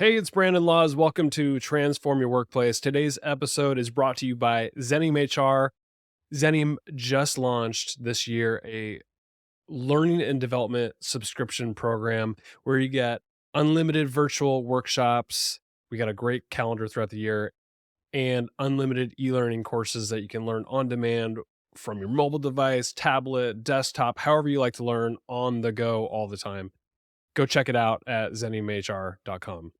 Hey, it's Brandon Laws. Welcome to Transform Your Workplace. Today's episode is brought to you by Xenium HR. Xenium just launched this year a learning and development subscription program where you get unlimited virtual workshops. We got a great calendar throughout the year and unlimited e-learning courses that you can learn on demand from your mobile device, tablet, desktop, however you like to learn on the go all the time. Go check it out at xeniumhr.com.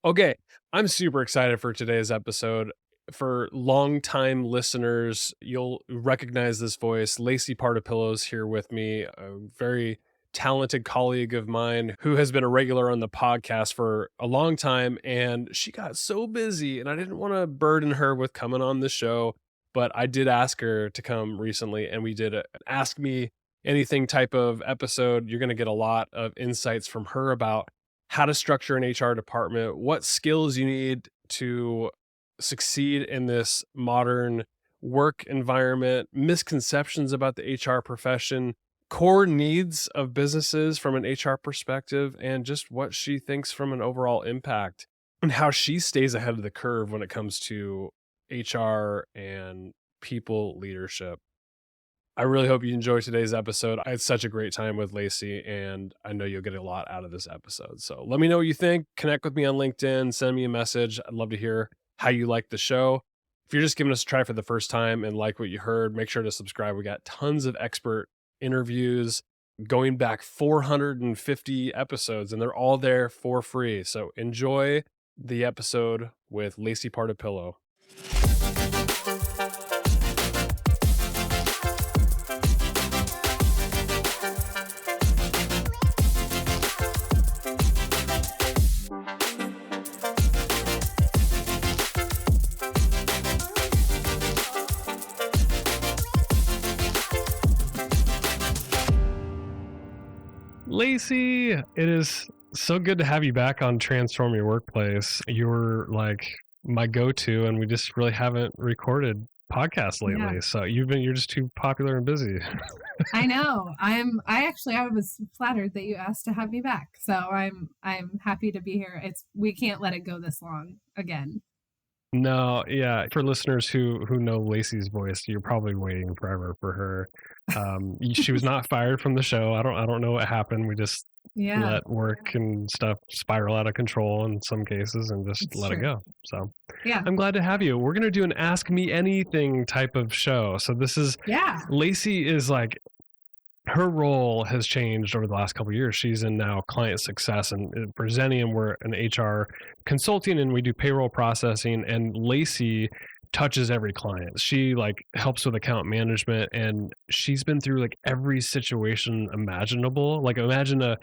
Okay, I'm super excited for today's episode. For longtime listeners, you'll recognize this voice. Lacey Partipilo is here with me, a very talented colleague of mine who has been a regular on the podcast for a long time. And she got so busy, and I didn't want to burden her with coming on the show, but I did ask her to come recently, and we did an Ask Me Anything type of episode. You're going to get a lot of insights from her about how to structure an HR department, what skills you need to succeed in this modern work environment, misconceptions about the HR profession, core needs of businesses from an HR perspective, and just what she thinks from an overall impact and how she stays ahead of the curve when it comes to HR and people leadership. I really hope you enjoy today's episode. I had such a great time with Lacey, and I know you'll get a lot out of this episode. So let me know what you think. Connect with me on LinkedIn. Send me a message. I'd love to hear how you like the show. If you're just giving us a try for the first time and like what you heard, make sure to subscribe. We got tons of expert interviews going back 450 episodes, and they're all there for free. So enjoy the episode with Lacey Partipilo. Lacey, it is so good to have you back on Transform Your Workplace. You're like my go-to, and we just really haven't recorded podcasts lately. Yeah. So you're just too popular and busy. I know. I was flattered that you asked to have me back. So I'm happy to be here. We can't let it go this long again. No, yeah. For listeners who know Lacey's voice, you're probably waiting forever for her. She was not fired from the show. I don't know what happened. We just let work and stuff spiral out of control in some cases and just let it go. So yeah, I'm glad to have you. We're gonna do an Ask Me Anything type of show. So this is Lacey is like, her role has changed over the last couple of years. She's in now client success, and for Xenium, we're an HR consulting and we do payroll processing, and Lacey touches every client. She like helps with account management, and she's been through like every situation imaginable. Like imagine a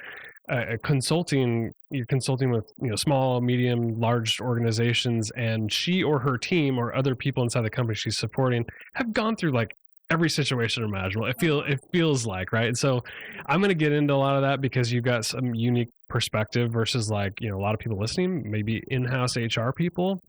consulting, you're consulting with, small, medium, large organizations, and she or her team or other people inside the company she's supporting have gone through like every situation imaginable. It feels like, right? And so I'm going to get into a lot of that because you've got some unique perspective versus like, a lot of people listening, maybe in-house HR people,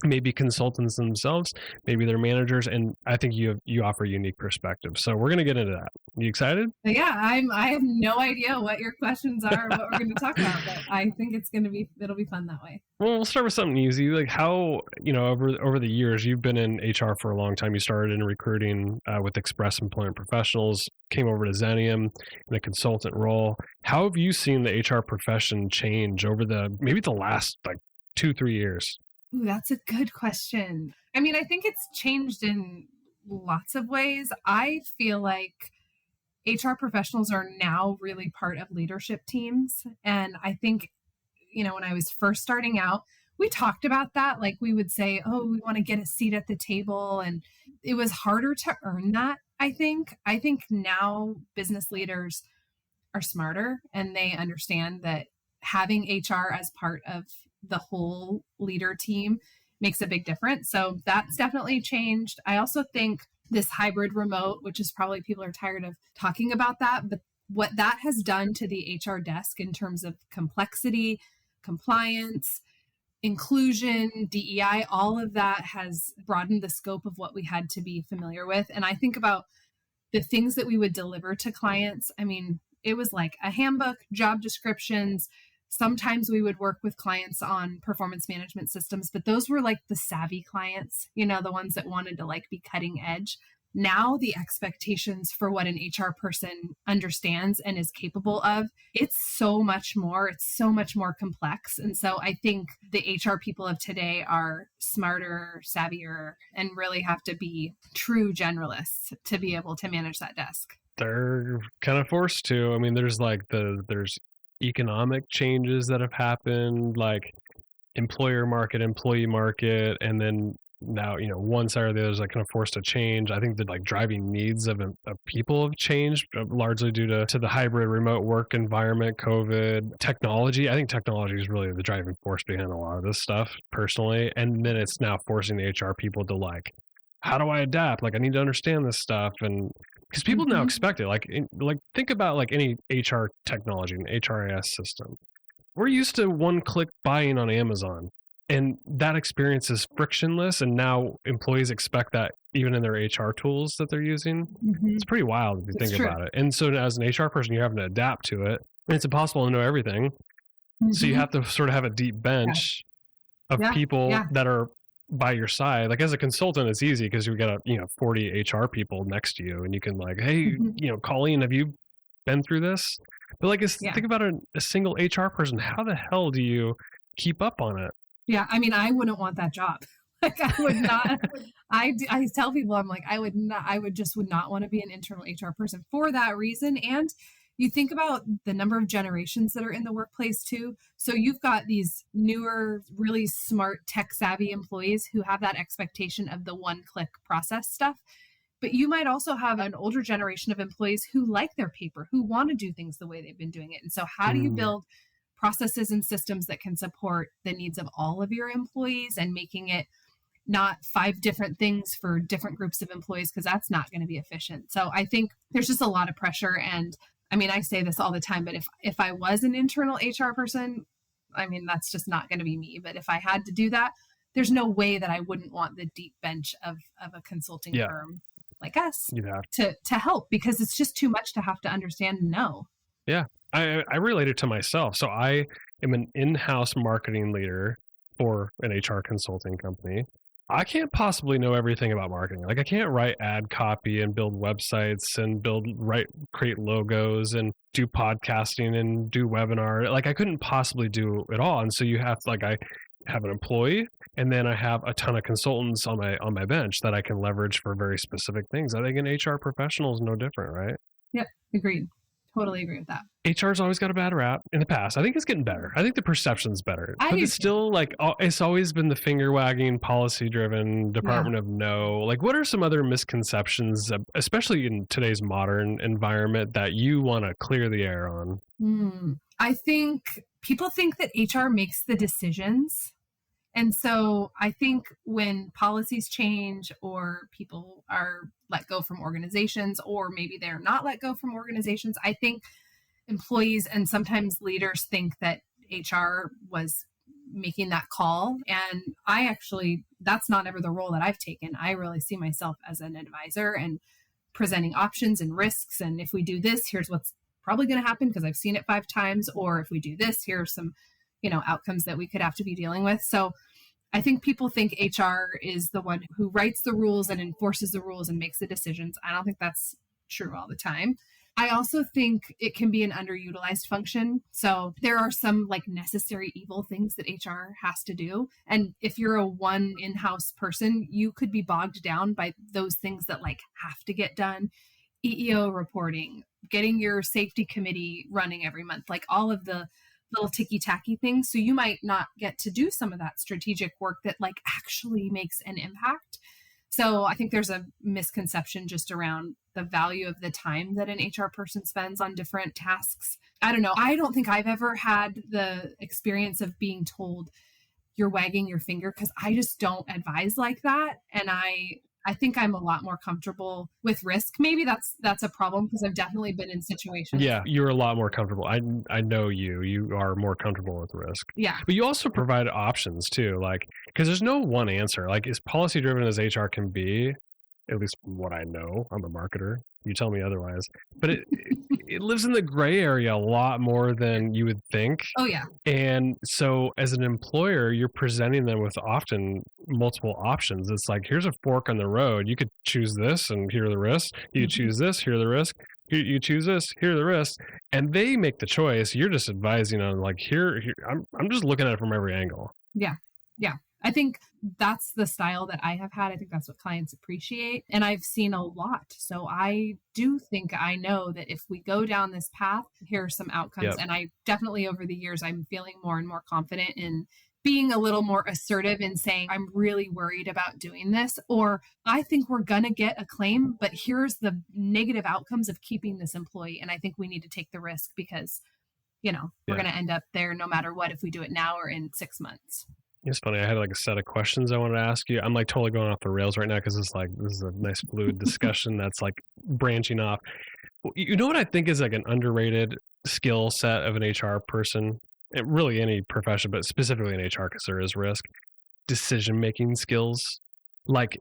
maybe consultants themselves, maybe they're managers, and I think you offer a unique perspective. So we're going to get into that. You excited? Yeah, I have no idea what your questions are or what we're going to talk about, but I think it'll be fun that way. Well, we'll start with something easy. Like how, over the years, you've been in HR for a long time. You started in recruiting with Express Employment Professionals, came over to Xenium in a consultant role. How have you seen the HR profession change over maybe the last like 2-3 years? Ooh, that's a good question. I mean, I think it's changed in lots of ways. I feel like HR professionals are now really part of leadership teams. And I think, when I was first starting out, we talked about that. Like we would say, oh, we want to get a seat at the table. And it was harder to earn that, I think. I think now business leaders are smarter and they understand that having HR as part of the whole leader team makes a big difference. So that's definitely changed. I also think this hybrid remote, which is probably people are tired of talking about that, but what that has done to the HR desk in terms of complexity, compliance, inclusion, DEI, all of that has broadened the scope of what we had to be familiar with. And I think about the things that we would deliver to clients. I mean, it was like a handbook, job descriptions, Sometimes we would work with clients on performance management systems, but those were like the savvy clients, the ones that wanted to like be cutting edge. Now the expectations for what an HR person understands and is capable of, it's so much more. It's so much more complex. And so I think the HR people of today are smarter, savvier, and really have to be true generalists to be able to manage that desk. They're kind of forced to. I mean, there's economic changes that have happened, like employer market, employee market, and then now, one side or the other is like kind of forced to change. I think the like driving needs of people have changed largely due to the hybrid remote work environment, COVID, technology. I think technology is really the driving force behind a lot of this stuff personally. And then it's now forcing the HR people to like, how do I adapt? Like, I need to understand this stuff. And because people now expect it, like think about like any HR technology, an HRIS system. We're used to one-click buying on Amazon, and that experience is frictionless. And now employees expect that even in their HR tools that they're using. It's pretty wild if you think about it. And so as an HR person, you're having to adapt to it, and it's impossible to know everything. So you have to sort of have a deep bench of people that are by your side. Like as a consultant, it's easy because you got 40 HR people next to you, and you can like, hey, Colleen, have you been through this? But like, think about a single HR person. How the hell do you keep up on it? Yeah, I mean, I wouldn't want that job. Like, I would not. I tell people, I'm like, I would not want to be an internal HR person for that reason. And you think about the number of generations that are in the workplace too. So you've got these newer, really smart, tech savvy employees who have that expectation of the one-click process stuff. But you might also have an older generation of employees who like their paper, who want to do things the way they've been doing it. And so how do you build processes and systems that can support the needs of all of your employees and making it not 5 different things for different groups of employees, because that's not going to be efficient. So I think there's just a lot of pressure. And I mean, I say this all the time, but if I was an internal HR person, I mean, that's just not going to be me. But if I had to do that, there's no way that I wouldn't want the deep bench of a consulting firm like us to help, because it's just too much to have to understand and know. Yeah. I relate it to myself. So I am an in-house marketing leader for an HR consulting company. I can't possibly know everything about marketing. Like I can't write ad copy and build websites and create logos and do podcasting and do webinar. Like I couldn't possibly do it all. And so you have I have an employee, and then I have a ton of consultants on my bench that I can leverage for very specific things. I think an HR professional is no different, right? Yep, agreed. Totally agree with that. HR's always got a bad rap in the past. I think it's getting better. I think the perception's better. But it's still like, it's always been the finger wagging, policy driven Department of No. Like, what are some other misconceptions, especially in today's modern environment, that you want to clear the air on? I think people think that HR makes the decisions. And so I think when policies change or people are let go from organizations, or maybe they're not let go from organizations, I think employees and sometimes leaders think that HR was making that call. And that's not ever the role that I've taken. I really see myself as an advisor and presenting options and risks. And if we do this, here's what's probably going to happen because I've seen it 5 times. Or if we do this, here are some, outcomes that we could have to be dealing with. So I think people think HR is the one who writes the rules and enforces the rules and makes the decisions. I don't think that's true all the time. I also think it can be an underutilized function. So there are some necessary evil things that HR has to do. And if you're a one in-house person, you could be bogged down by those things that have to get done. EEO reporting, getting your safety committee running every month, all of the little ticky-tacky things. So you might not get to do some of that strategic work that actually makes an impact. So I think there's a misconception just around the value of the time that an HR person spends on different tasks. I don't know. I don't think I've ever had the experience of being told you're wagging your finger, because I just don't advise like that. And I think I'm a lot more comfortable with risk. Maybe that's a problem, because I've definitely been in situations. Yeah, you're a lot more comfortable. I know you are more comfortable with risk. Yeah. But you also provide options too, because there's no one answer. As policy driven as HR can be, at least from what I know, I'm a marketer. you tell me otherwise. But it lives in the gray area a lot more than you would think. Oh, yeah. And so as an employer, you're presenting them with often multiple options. It's like, here's a fork on the road. You could choose this and here are the risks. You could choose this, here are the risks. You choose this, here are the risks. And they make the choice. You're just advising on like, here I'm just looking at it from every angle. Yeah. Yeah. I think that's the style that I have had. I think that's what clients appreciate. And I've seen a lot. So I do think I know that if we go down this path, here are some outcomes. Yep. And I definitely over the years, I'm feeling more and more confident in being a little more assertive in saying, I'm really worried about doing this, or I think we're going to get a claim, but here's the negative outcomes of keeping this employee. And I think we need to take the risk because, we're going to end up there no matter what, if we do it now or in 6 months. It's funny. I had like a set of questions I wanted to ask you. I'm like totally going off the rails right now because it's like this is a nice fluid discussion that's like branching off. You know what I think is like an underrated skill set of an HR person, and really any profession, but specifically in HR because there is risk. Decision making skills, like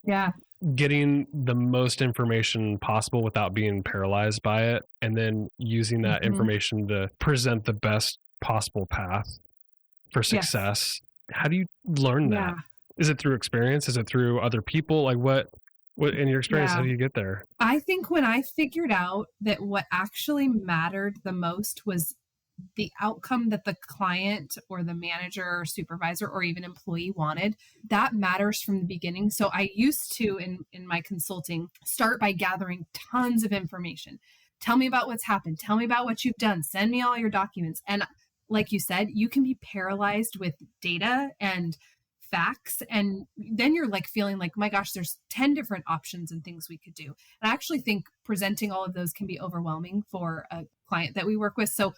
getting the most information possible without being paralyzed by it, and then using that information to present the best possible path for success. Yes. How do you learn that? Is it through experience? Is it through other people? Like what in your experience, how do you get there? I think when I figured out that what actually mattered the most was the outcome that the client or the manager or supervisor or even employee wanted, that matters from the beginning. So I used to, in my consulting, start by gathering tons of information. Tell me about what's happened. Tell me about what you've done. Send me all your documents. And like you said, you can be paralyzed with data and facts. And then you're like feeling like, my gosh, there's 10 different options and things we could do. And I actually think presenting all of those can be overwhelming for a client that we work with. So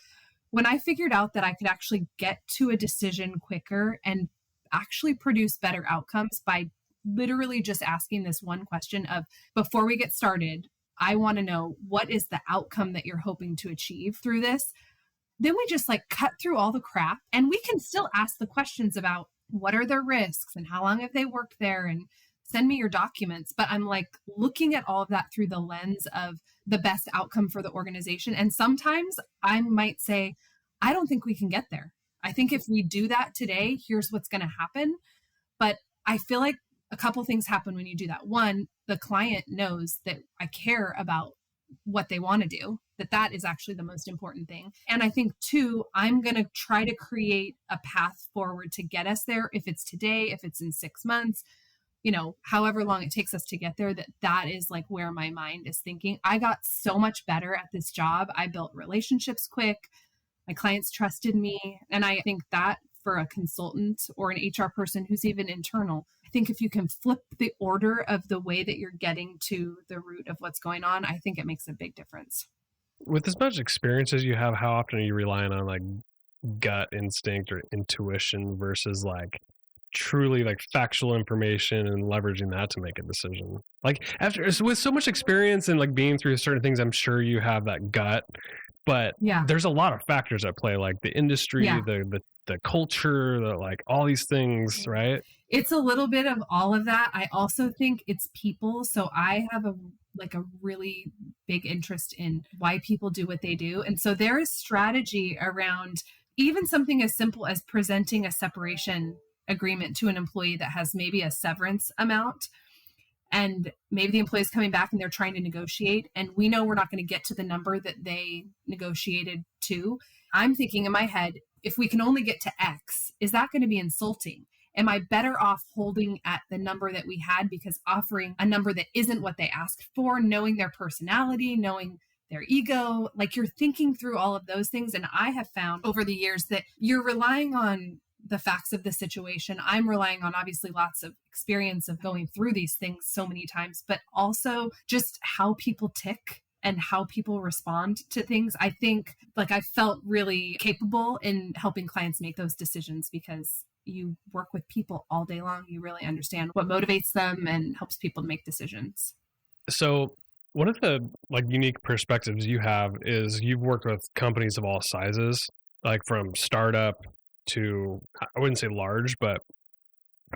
when I figured out that I could actually get to a decision quicker and actually produce better outcomes by literally just asking this one question of, before we get started, I want to know, what is the outcome that you're hoping to achieve through this? Then we just like cut through all the crap, and we can still ask the questions about what are their risks and how long have they worked there and send me your documents. But I'm like looking at all of that through the lens of the best outcome for the organization. And sometimes I might say, I don't think we can get there. I think if we do that today, here's what's going to happen. But I feel like a couple things happen when you do that. One, the client knows that I care about what they want to do, that is actually the most important thing. And I think two, I'm going to try to create a path forward to get us there. If it's today, if it's in 6 months, however long it takes us to get there, that is like where my mind is thinking. I got so much better at this job. I built relationships quick. My clients trusted me. And I think that for a consultant or an HR person who's even internal, I think if you can flip the order of the way that you're getting to the root of what's going on, I think it makes a big difference. With as much experience as you have, how often are you relying on like gut instinct or intuition versus like truly like factual information and leveraging that to make a decision? Like with so much experience and like being through certain things, I'm sure you have that gut, but there's a lot of factors at play, like the industry, the culture, like all these things, right? It's a little bit of all of that. I also think it's people. So I have a really big interest in why people do what they do. And so there is strategy around even something as simple as presenting a separation agreement to an employee that has maybe a severance amount. And maybe the employee is coming back and they're trying to negotiate. And we know we're not going to get to the number that they negotiated to. I'm thinking in my head, if we can only get to X, is that going to be insulting? Am I better off holding at the number that we had, because offering a number that isn't what they asked for, knowing their personality, knowing their ego, like you're thinking through all of those things. And I have found over the years that you're relying on the facts of the situation. I'm relying on obviously lots of experience of going through these things so many times, but also just how people tick and how people respond to things. I think like I felt really capable in helping clients make those decisions, because you work with people all day long. You really understand what motivates them and helps people to make decisions. So one of the like unique perspectives you have is you've worked with companies of all sizes, like from startup to, I wouldn't say large, but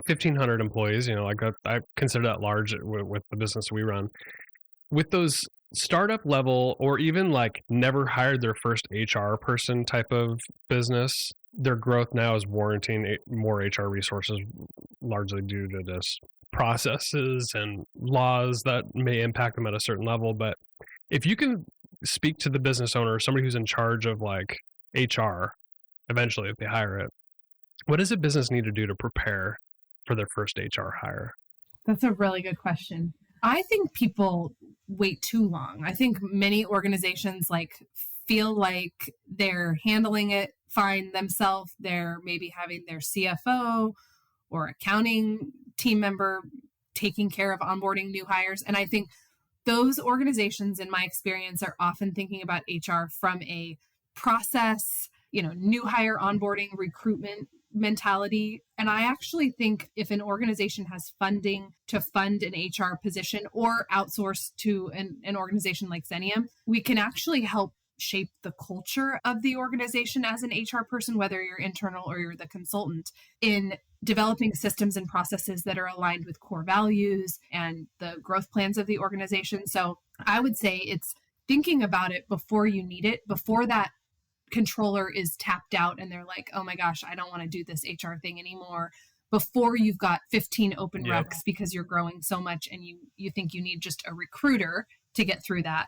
1,500 employees, like I consider that large with the business we run. With those startup level, or even like never hired their first HR person type of business, their growth now is warranting more HR resources, largely due to this processes and laws that may impact them at a certain level. But if you can speak to the business owner, somebody who's in charge of like HR, eventually if they hire it, what does a business need to do to prepare for their first HR hire? That's a really good question. I think people wait too long. I think many organizations feel like they're handling it fine themselves. They're maybe having their CFO or accounting team member taking care of onboarding new hires. And I think those organizations, in my experience, are often thinking about HR from a process, new hire onboarding, recruitment mentality. And I actually think if an organization has funding to fund an HR position or outsource to an organization like Xenium, we can actually help shape the culture of the organization as an HR person, whether you're internal or you're the consultant, in developing systems and processes that are aligned with core values and the growth plans of the organization. So I would say it's thinking about it before you need it, before that controller is tapped out and they're like, oh my gosh, I don't want to do this HR thing anymore, before you've got 15 open recs because you're growing so much and you think you need just a recruiter to get through that.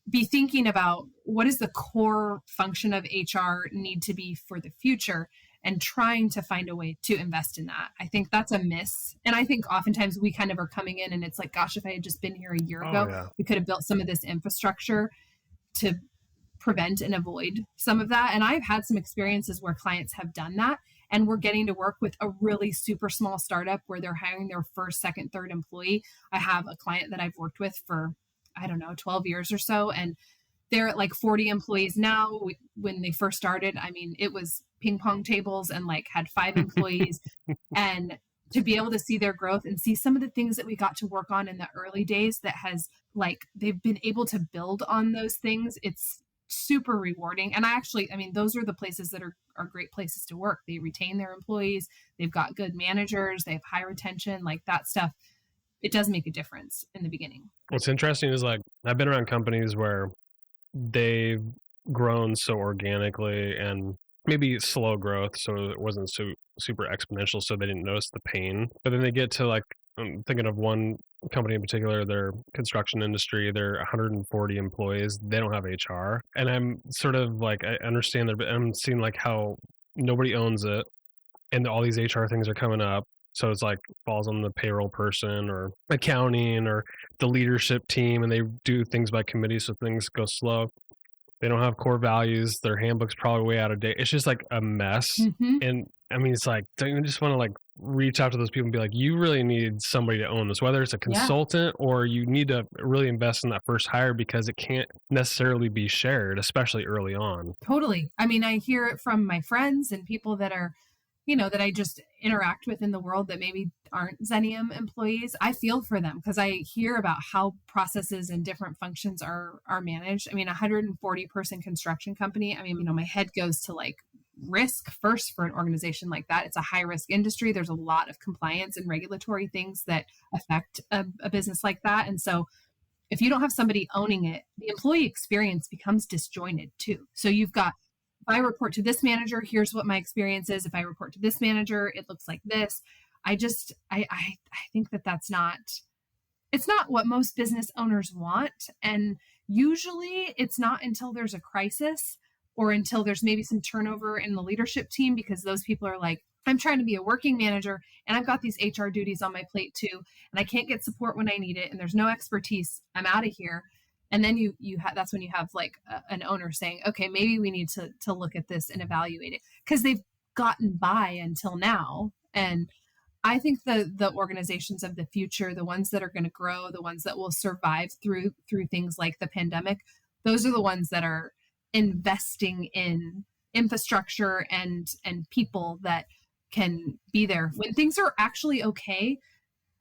Be thinking about what is the core function of HR need to be for the future and trying to find a way to invest in that. I think that's a miss. And I think oftentimes we kind of are coming in and it's like, gosh, if I had just been here a year ago, we could have built some of this infrastructure to prevent and avoid some of that. And I've had some experiences where clients have done that, and we're getting to work with a really super small startup where they're hiring their first, second, third employee. I have a client that I've worked with for, 12 years or so, and they're at like 40 employees now. When they first started, it was ping pong tables and had 5 employees. And to be able to see their growth and see some of the things that we got to work on in the early days that has they've been able to build on those things, it's super rewarding. And those are the places that are great places to work. They retain their employees. They've got good managers. They have high retention, that stuff. It does make a difference in the beginning. What's interesting is I've been around companies where they've grown so organically and maybe slow growth, so it wasn't so super exponential, so they didn't notice the pain. But then they get to I'm thinking of one company in particular, their construction industry, they're 140 employees. They don't have HR. And I'm sort of I understand that, but I'm seeing how nobody owns it and all these HR things are coming up. So it's falls on the payroll person or accounting or the leadership team, and they do things by committee, so things go slow. They don't have core values. Their handbook's probably way out of date. It's just a mess. Mm-hmm. And it's don't you just want to reach out to those people and be you really need somebody to own this, whether it's a consultant or you need to really invest in that first hire, because it can't necessarily be shared, especially early on. Totally. I hear it from my friends and people that are that I just interact with in the world that maybe aren't Xenium employees. I feel for them because I hear about how processes and different functions are managed. 140 person construction company. My head goes to risk first for an organization like that. It's a high risk industry. There's a lot of compliance and regulatory things that affect a business like that. And so if you don't have somebody owning it, the employee experience becomes disjointed too. So you've got, if I report to this manager, here's what my experience is. If I report to this manager, it looks like this. I think that's not, it's not what most business owners want. And usually it's not until there's a crisis or until there's maybe some turnover in the leadership team, because those people are I'm trying to be a working manager and I've got these HR duties on my plate too, and I can't get support when I need it, and there's no expertise. I'm out of here. And then that's when you have an owner saying, okay, maybe we need to look at this and evaluate it, because they've gotten by until now. And I think the organizations of the future, the ones that are going to grow, the ones that will survive through things like the pandemic, those are the ones that are investing in infrastructure and people that can be there when things are actually okay,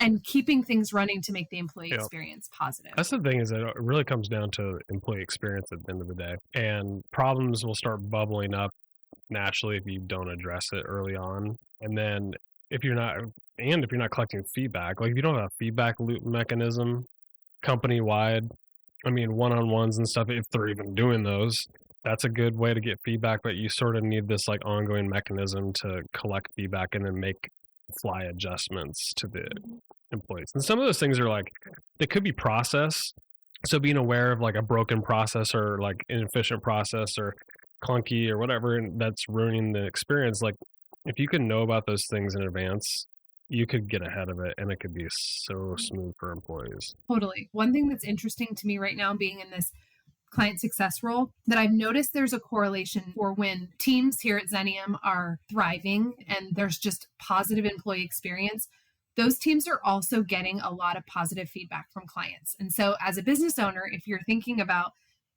and keeping things running to make the employee experience positive. That's the thing, is that it really comes down to employee experience at the end of the day. And problems will start bubbling up naturally if you don't address it early on. And then if you're not collecting feedback, if you don't have a feedback loop mechanism company-wide, I mean, one-on-ones and stuff, if they're even doing those, that's a good way to get feedback, but you sort of need this like ongoing mechanism to collect feedback and then make fly adjustments to the employees. And some of those things are like, they could be process. So being aware of like a broken process or like inefficient process or clunky or whatever, and that's ruining the experience. Like if you can know about those things in advance, you could get ahead of it and it could be so smooth for employees. Totally. One thing that's interesting to me right now, being in this client success role, that I've noticed there's a correlation for when teams here at Xenium are thriving and there's just positive employee experience. Those teams are also getting a lot of positive feedback from clients. And so, as a business owner, if you're thinking about,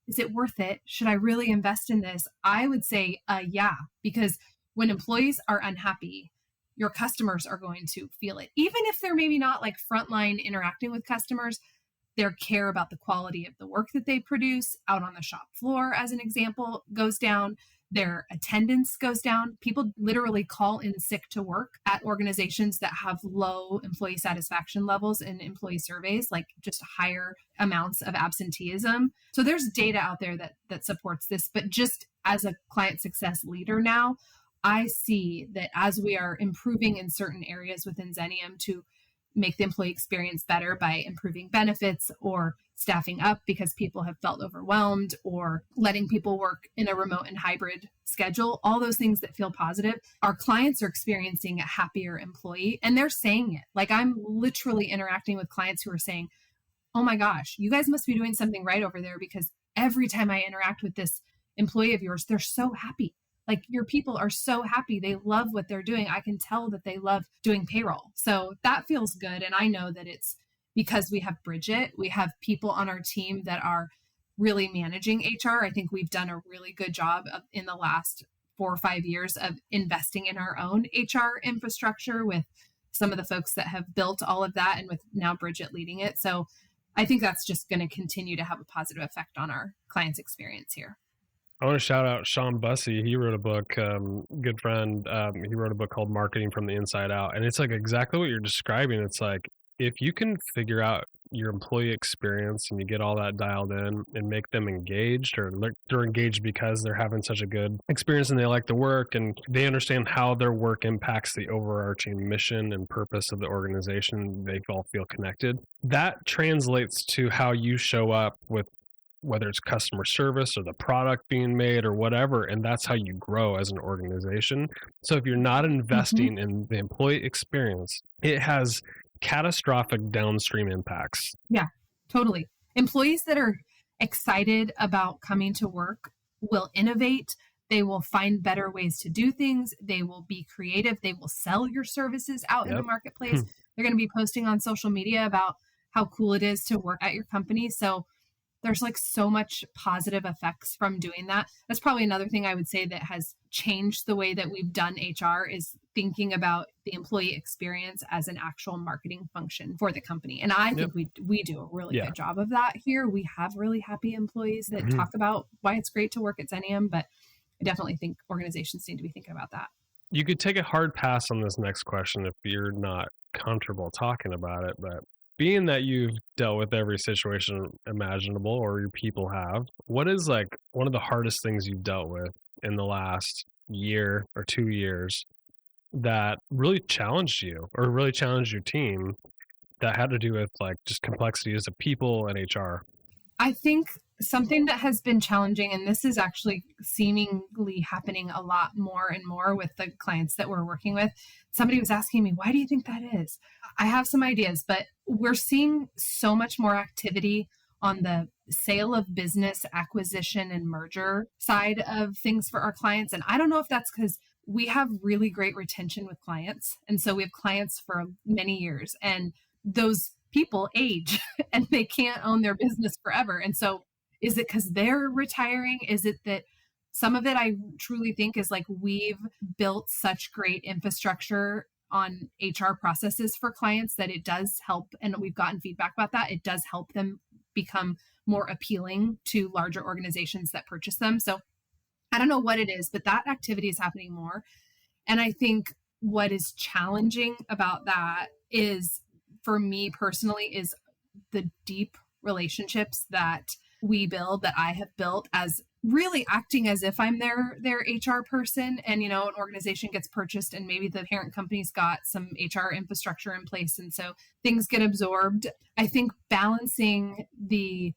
is it worth it? Should I really invest in this? I would say, yeah, because when employees are unhappy, your customers are going to feel it. Even if they're maybe not like frontline interacting with customers, their care about the quality of the work that they produce out on the shop floor, as an example, goes down. Their attendance goes down. People literally call in sick to work at organizations that have low employee satisfaction levels in employee surveys, like just higher amounts of absenteeism. So there's data out there that supports this. But just as a client success leader now, I see that as we are improving in certain areas within Xenium to make the employee experience better by improving benefits or staffing up because people have felt overwhelmed or letting people work in a remote and hybrid schedule, all those things that feel positive, our clients are experiencing a happier employee and they're saying it. Like I'm literally interacting with clients who are saying, oh my gosh, you guys must be doing something right over there because every time I interact with this employee of yours, they're so happy. Like your people are so happy. They love what they're doing. I can tell that they love doing payroll. So that feels good. And I know that it's because we have Bridget, we have people on our team that are really managing HR. I think we've done a really good job in the last 4 or 5 years of investing in our own HR infrastructure with some of the folks that have built all of that and with now Bridget leading it. So I think that's just going to continue to have a positive effect on our clients' experience here. I want to shout out Sean Bussey. He wrote a book, good friend. He wrote a book called Marketing from the Inside Out. And it's like exactly what you're describing. It's like, if you can figure out your employee experience and you get all that dialed in and make them engaged, or they're engaged because they're having such a good experience and they like the work and they understand how their work impacts the overarching mission and purpose of the organization, they all feel connected. That translates to how you show up with whether it's customer service or the product being made or whatever. And that's how you grow as an organization. So if you're not investing in the employee experience, it has catastrophic downstream impacts. Yeah, totally. Employees that are excited about coming to work will innovate. They will find better ways to do things. They will be creative. They will sell your services out in the marketplace. They're going to be posting on social media about how cool it is to work at your company. So there's like so much positive effects from doing that. That's probably another thing I would say that has changed the way that we've done HR is thinking about the employee experience as an actual marketing function for the company. And I think we do a really good job of that here. We have really happy employees that talk about why it's great to work at Xenium, but I definitely think organizations need to be thinking about that. You could take a hard pass on this next question if you're not comfortable talking about it, but being that you've dealt with every situation imaginable or your people have, what is like one of the hardest things you've dealt with in the last year or 2 years that really challenged you or really challenged your team that had to do with like just complexities of people and HR? I think something that has been challenging, and this is actually seemingly happening a lot more and more with the clients that we're working with. Somebody was asking me, why do you think that is? I have some ideas, but we're seeing so much more activity on the sale of business acquisition and merger side of things for our clients. And I don't know if that's because we have really great retention with clients. And so we have clients for many years, and those people age and they can't own their business forever. And so is it because they're retiring? Is it that some of it I truly think is like we've built such great infrastructure on HR processes for clients that it does help, and we've gotten feedback about that. It does help them become more appealing to larger organizations that purchase them. So I don't know what it is, but that activity is happening more. And I think what is challenging about that is, for me personally, is the deep relationships that we build, that I have built, as really acting as if I'm their HR person. And, an organization gets purchased and maybe the parent company's got some HR infrastructure in place. And so things get absorbed. I think balancing the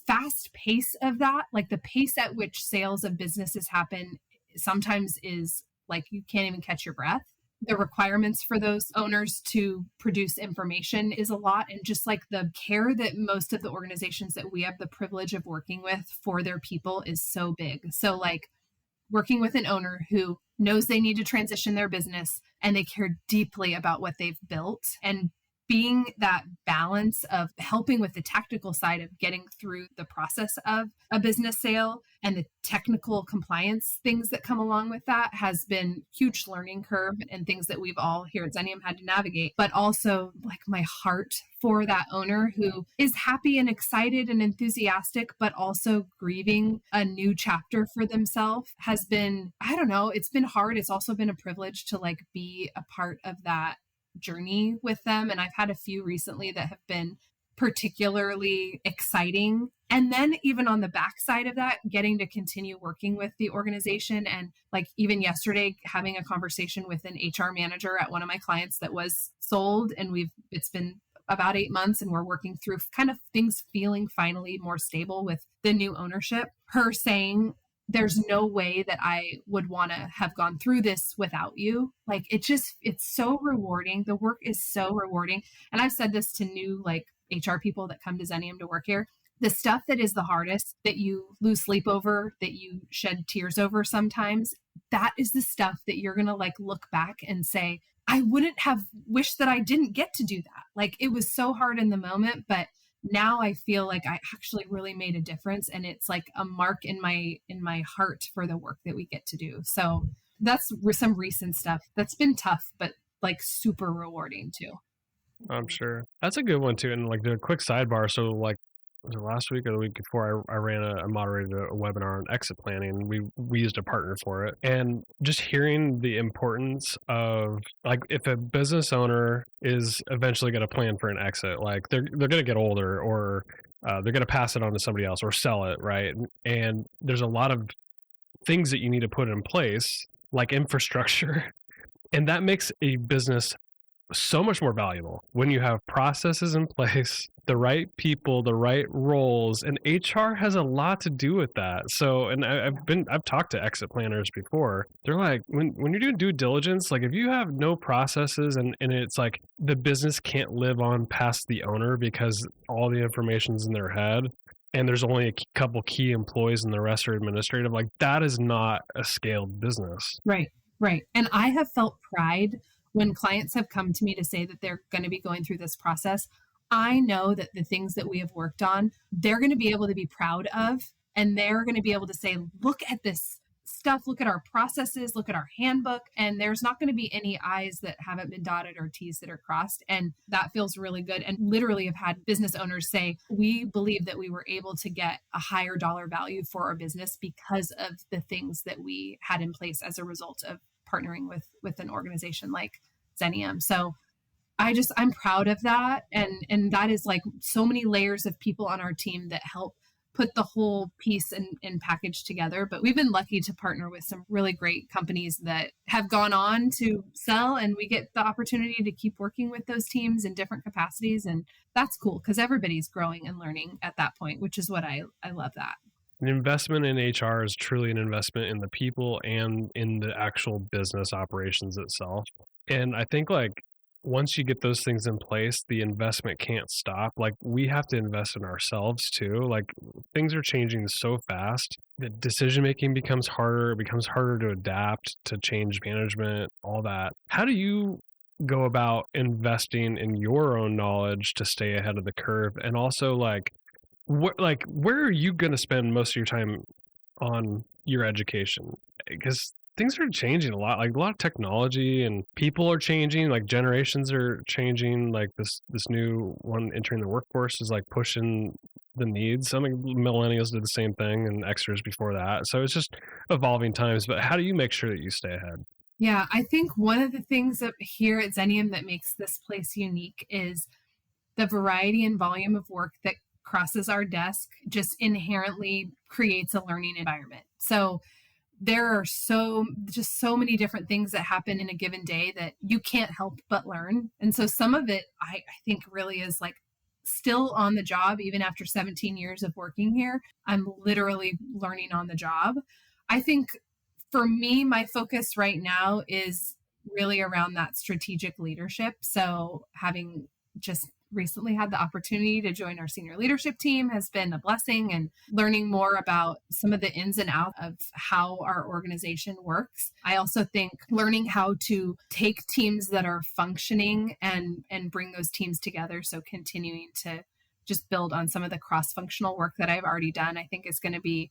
fast pace of that, like the pace at which sales of businesses happen, sometimes is like you can't even catch your breath. The requirements for those owners to produce information is a lot. And just like the care that most of the organizations that we have the privilege of working with for their people is so big. So like working with an owner who knows they need to transition their business and they care deeply about what they've built, and being that balance of helping with the tactical side of getting through the process of a business sale and the technical compliance things that come along with that has been huge learning curve and things that we've all here at Xenium had to navigate. But also like my heart for that owner who is happy and excited and enthusiastic, but also grieving a new chapter for themselves has been, I don't know, it's been hard. It's also been a privilege to like be a part of that journey with them. And I've had a few recently that have been particularly exciting. And then even on the backside of that, getting to continue working with the organization. And like even yesterday, having a conversation with an HR manager at one of my clients that was sold. And it's been about 8 months and we're working through kind of things feeling finally more stable with the new ownership. Her saying, there's no way that I would want to have gone through this without you. Like it's so rewarding. The work is so rewarding. And I've said this to new like HR people that come to Xenium to work here. The stuff that is the hardest, that you lose sleep over, that you shed tears over sometimes, that is the stuff that you're going to like look back and say, I wouldn't have wished that I didn't get to do that. Like it was so hard in the moment, but now I feel like I actually really made a difference, and it's like a mark in my heart for the work that we get to do. So that's some recent stuff that's been tough, but like super rewarding too. I'm sure. That's a good one too. And like the quick sidebar. So like was it last week or the week before I ran I moderated a webinar on exit planning. We used a partner for it. And just hearing the importance of like if a business owner is eventually going to plan for an exit, like they're going to get older or they're going to pass it on to somebody else or sell it, right? And there's a lot of things that you need to put in place, like infrastructure. And that makes a business so much more valuable when you have processes in place, the right people, the right roles, and HR has a lot to do with that. So, and I've talked to exit planners before. They're like, when you're doing due diligence, like if you have no processes and it's like the business can't live on past the owner because all the information's in their head, and there's only a couple key employees and the rest are administrative, like that is not a scaled business. Right. And I have felt pride when clients have come to me to say that they're going to be going through this process. I know that the things that we have worked on, they're going to be able to be proud of, and they're going to be able to say, look at this stuff, look at our processes, look at our handbook. And there's not going to be any I's that haven't been dotted or T's that are crossed. And that feels really good. And literally have had business owners say, we believe that we were able to get a higher dollar value for our business because of the things that we had in place as a result of partnering with an organization like Xenium. So I'm proud of that. And that is like so many layers of people on our team that help put the whole piece and package together. But we've been lucky to partner with some really great companies that have gone on to sell, and we get the opportunity to keep working with those teams in different capacities. And that's cool because everybody's growing and learning at that point, which is what I love that. An investment in HR is truly an investment in the people and in the actual business operations itself. And I think like once you get those things in place, the investment can't stop. Like we have to invest in ourselves too. Like things are changing so fast that decision making becomes harder. It becomes harder to adapt to change management, all that. How do you go about investing in your own knowledge to stay ahead of the curve? And also where are you going to spend most of your time on your education? Because things are changing a lot, like a lot of technology and people are changing, like generations are changing. Like this new one entering the workforce is like pushing the needs. Some millennials did the same thing and Xers before that. So it's just evolving times. But how do you make sure that you stay ahead? Yeah, I think one of the things that here at Xenium that makes this place unique is the variety and volume of work that crosses our desk just inherently creates a learning environment. So there are so many different things that happen in a given day that you can't help but learn. And so some of it I think really is like still on the job. Even after 17 years of working here, I'm literally learning on the job. I think for me, my focus right now is really around that strategic leadership. So having just recently had the opportunity to join our senior leadership team has been a blessing, and learning more about some of the ins and outs of how our organization works. I also think learning how to take teams that are functioning and bring those teams together. So continuing to just build on some of the cross-functional work that I've already done, I think is going to be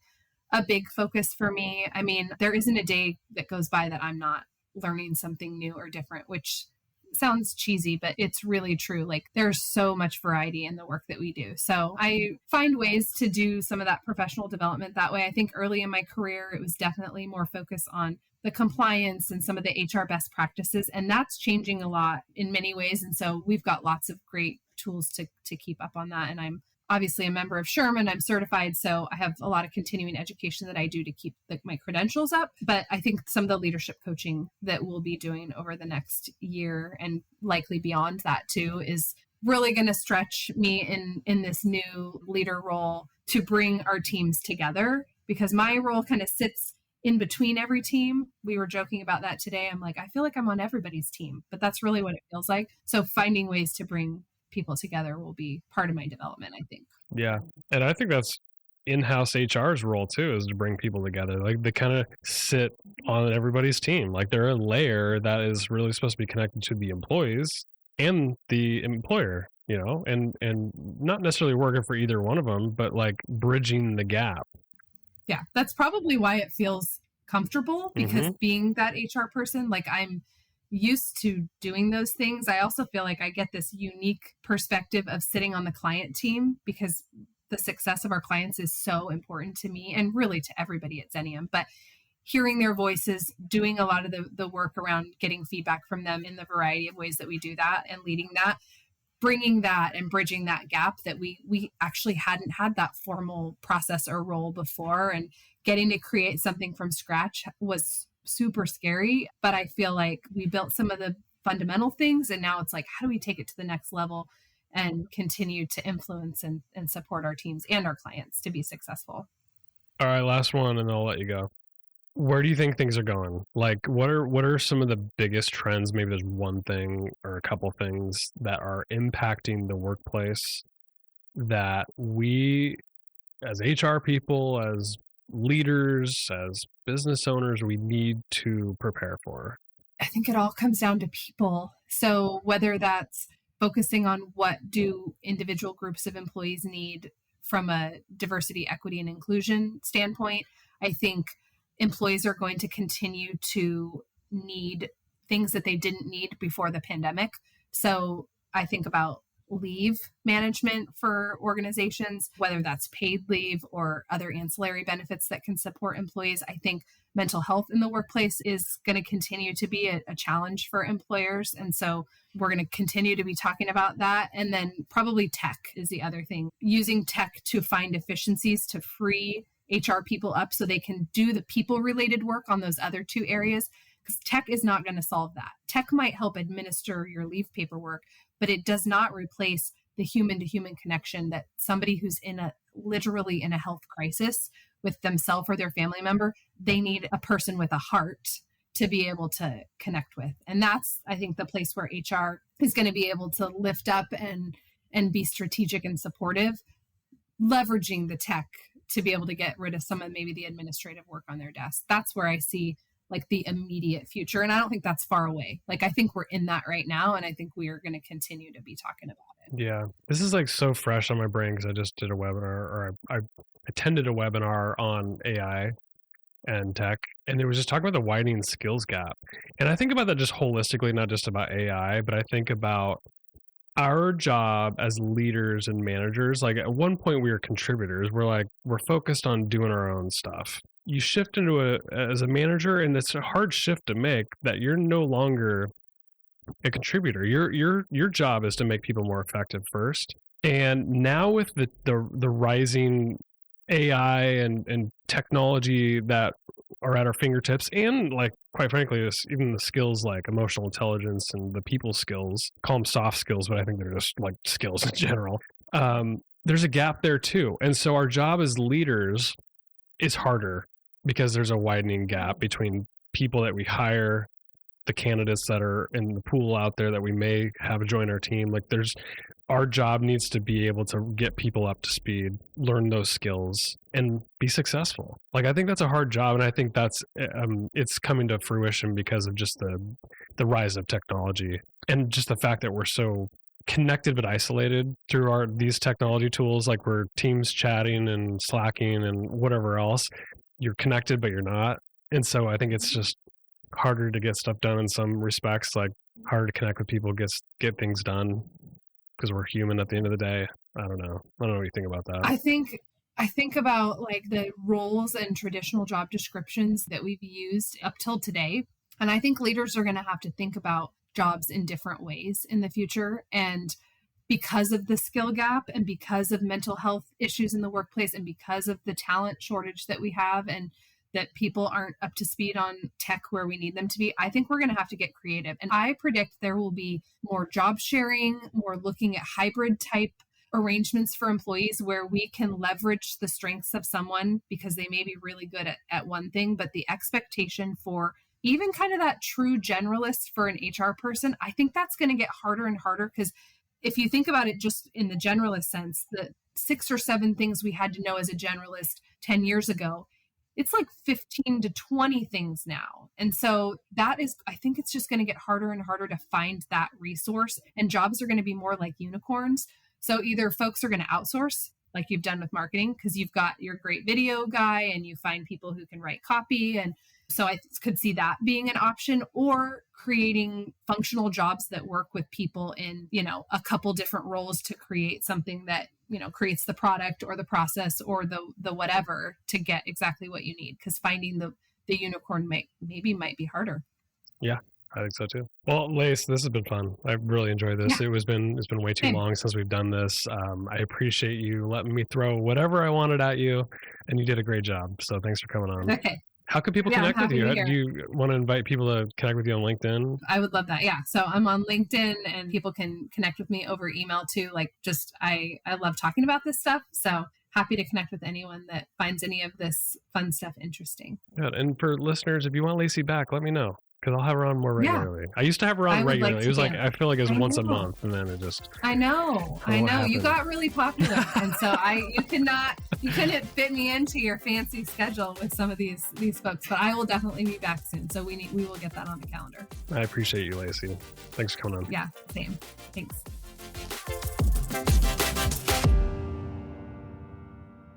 a big focus for me. I mean, there isn't a day that goes by that I'm not learning something new or different, which sounds cheesy, but it's really true. Like there's so much variety in the work that we do. So I find ways to do some of that professional development that way. I think early in my career, it was definitely more focused on the compliance and some of the HR best practices. And that's changing a lot in many ways. And so we've got lots of great tools to keep up on that. And I'm obviously a member of Sherman. I'm certified, so I have a lot of continuing education that I do to keep my credentials up. But I think some of the leadership coaching that we'll be doing over the next year and likely beyond that too is really going to stretch me in this new leader role to bring our teams together, because my role kind of sits in between every team. We were joking about that today. I'm like, I feel like I'm on everybody's team, but that's really what it feels like. So finding ways to bring people together will be part of my development, I think. Yeah. And I think that's in-house HR's role too, is to bring people together. Like they kind of sit on everybody's team. Like they're a layer that is really supposed to be connected to the employees and the employer, and not necessarily working for either one of them, but like bridging the gap. Yeah, that's probably why it feels comfortable, because being that HR person, like I'm used to doing those things. I also feel like I get this unique perspective of sitting on the client team, because the success of our clients is so important to me and really to everybody at Xenium. But hearing their voices, doing a lot of the work around getting feedback from them in the variety of ways that we do that, and leading that, bringing that and bridging that gap that we actually hadn't had that formal process or role before, and getting to create something from scratch was super scary. But I feel like we built some of the fundamental things, and now it's like, how do we take it to the next level and continue to influence and support our teams and our clients to be successful? All right, last one and I'll let you go. Where do you think things are going? Like what are some of the biggest trends? Maybe there's one thing or a couple things that are impacting the workplace that we as HR people, as leaders, as business owners, we need to prepare for? I think it all comes down to people. So whether that's focusing on what do individual groups of employees need from a diversity, equity, and inclusion standpoint, I think employees are going to continue to need things that they didn't need before the pandemic. So I think about leave management for organizations, whether that's paid leave or other ancillary benefits that can support employees. I think mental health in the workplace is going to continue to be a challenge for employers. And so we're going to continue to be talking about that. And then probably tech is the other thing. Using tech to find efficiencies to free HR people up so they can do the people related work on those other two areas, because tech is not going to solve that. Tech might help administer your leave paperwork, but it does not replace the human to human connection that somebody who's literally in a health crisis with themselves or their family member, they need a person with a heart to be able to connect with. And that's, I think, the place where HR is going to be able to lift up and be strategic and supportive, leveraging the tech to be able to get rid of some of maybe the administrative work on their desk. That's where I see like the immediate future. And I don't think that's far away. Like I think we're in that right now. And I think we are going to continue to be talking about it. Yeah. This is like so fresh on my brain because I just did a webinar, or I attended a webinar on AI and tech, and it was just talking about the widening skills gap. And I think about that just holistically, not just about AI, but I think about our job as leaders and managers. Like at one point we were contributors. We're focused on doing our own stuff. You shift into as a manager, and it's a hard shift to make, that you're no longer a contributor. Your job is to make people more effective first, And now with the rising AI and technology that are at our fingertips, and like quite frankly, even the skills like emotional intelligence and the people skills, call them soft skills, but I think they're just like skills in general. There's a gap there too, and so our job as leaders is harder because there's a widening gap between people that we hire, the candidates that are in the pool out there that we may have join our team. Like our job needs to be able to get people up to speed, learn those skills, and be successful. Like I think that's a hard job, and I think that's it's coming to fruition because of just the rise of technology and just the fact that we're so connected but isolated through these technology tools. Like we're Teams chatting and Slacking and whatever else. You're connected but you're not, and so I think it's just harder to get stuff done in some respects. Like harder to connect with people, get things done because we're human at the end of the day. I don't know what you think about that. I think about like the roles and traditional job descriptions that we've used up till today. And I think leaders are going to have to think about jobs in different ways in the future. And because of the skill gap and because of mental health issues in the workplace and because of the talent shortage that we have and that people aren't up to speed on tech where we need them to be, I think we're going to have to get creative. And I predict there will be more job sharing, more looking at hybrid type arrangements for employees where we can leverage the strengths of someone because they may be really good at one thing, but the expectation for even kind of that true generalist for an HR person, I think that's going to get harder and harder because if you think about it just in the generalist sense, the 6 or 7 things we had to know as a generalist 10 years ago, it's like 15 to 20 things now. And so I think it's just going to get harder and harder to find that resource, and jobs are going to be more like unicorns. So either folks are going to outsource like you've done with marketing because you've got your great video guy and you find people who can write copy. And so I could see that being an option, or creating functional jobs that work with people in, a couple different roles to create something that, creates the product or the process or the whatever to get exactly what you need. Because finding the unicorn might be harder. Yeah, I think so too. Well, Lace, this has been fun. I really enjoyed this. Yeah. It's been way too long since we've done this. I appreciate you letting me throw whatever I wanted at you, and you did a great job. So thanks for coming on. Okay. How can people connect with you? Do you want to invite people to connect with you on LinkedIn? I would love that. Yeah. So I'm on LinkedIn and people can connect with me over email too. Like I love talking about this stuff. So happy to connect with anyone that finds any of this fun stuff interesting. Good. And for listeners, if you want Lacey back, let me know. Because I'll have her on more regularly. Yeah. I used to have her on regularly. It was like, I feel like it was once a month, and then it just... I know. You got really popular. And so you couldn't fit me into your fancy schedule with some of these folks, but I will definitely be back soon. So we will get that on the calendar. I appreciate you, Lacey. Thanks for coming on. Yeah, same. Thanks.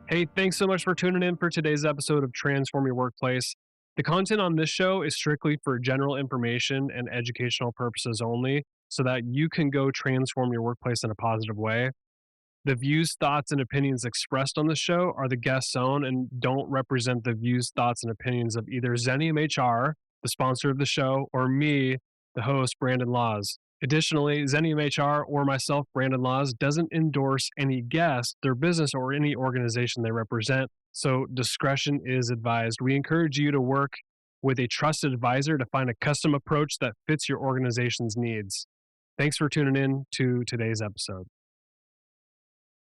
Hey, thanks so much for tuning in for today's episode of Transform Your Workplace. The content on this show is strictly for general information and educational purposes only, so that you can go transform your workplace in a positive way. The views, thoughts, and opinions expressed on the show are the guest's own and don't represent the views, thoughts, and opinions of either Xenium HR, the sponsor of the show, or me, the host, Brandon Laws. Additionally, Xenium HR or myself, Brandon Laws, doesn't endorse any guest, their business, or any organization they represent, so discretion is advised. We encourage you to work with a trusted advisor to find a custom approach that fits your organization's needs. Thanks for tuning in to today's episode.